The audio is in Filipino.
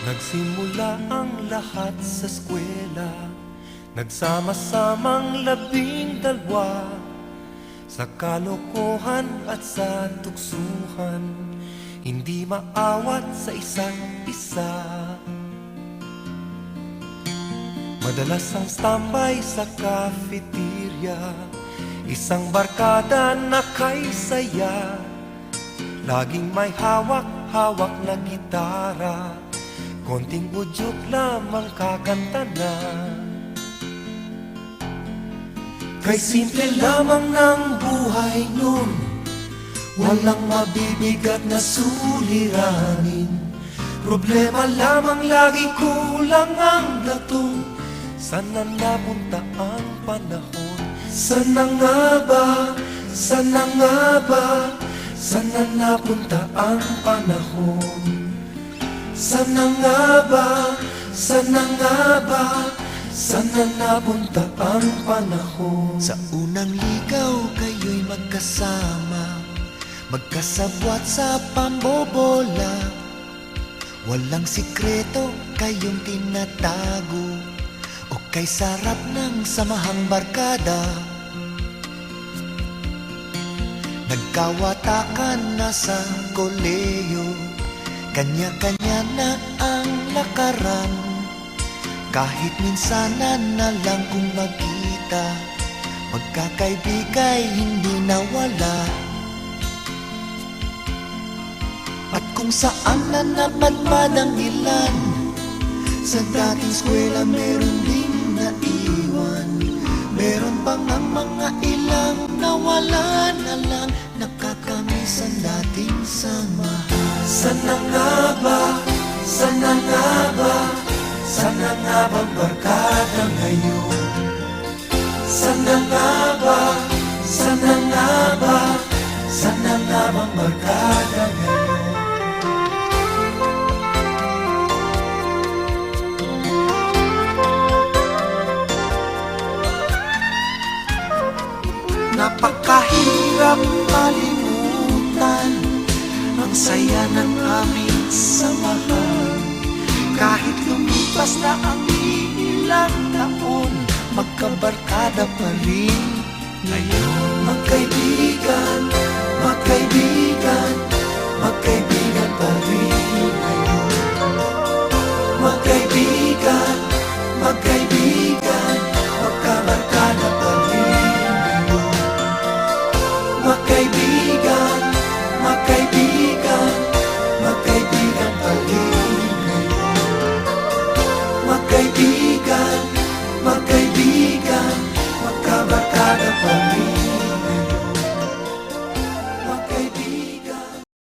Nagsimula ang lahat sa eskwela, nagsama-samang 12, sa kalokohan at sa tuksuhan, hindi maawat sa isa't isa. Madalas ang standby sa cafeteria, isang barkada na kay saya, laging may hawak-hawak na gitara, konting udyok lamang kakanta na. Kay simple lamang ng buhay nun, walang mabibigat na suliranin. Problema lamang lagi, kulang ang latong. Sana napunta ang panahon? Sana nga ba? Sana nga ba? Sana napunta ang panahon? Sana nga ba? Sana nga ba? Sana napunta ang panahon? Sa unang ligaw kayo'y magkasama, magkasabwat sa pambobola. Walang sikreto kayong tinatago, o kay sarap ng samahang barkada. Nagkawatakan na sa koleyo, kanya-kanya na ang lakaran. Kahit minsanan na lang kung magkita, magkakaibigay hindi nawala. At kung saan na napadpad ang ilan, sa dating eskwela meron din naiwan. Meron pang ang mga ilang nawala na lang, nakakamiss ang dating samahan. Sana nga ba? Sana nga ba? Sana nga bang barkada ngayon? Sana nga ba? Sana nga ba? Sana nga bang barkada ngayon? Napakahirap malimutan ang saya ng aming samahan. Kahit lumipas na ang ilang taon, magkabarkada pa rin ngayon. Magkaibigan, magkaibigan, magkaibigan pa rin.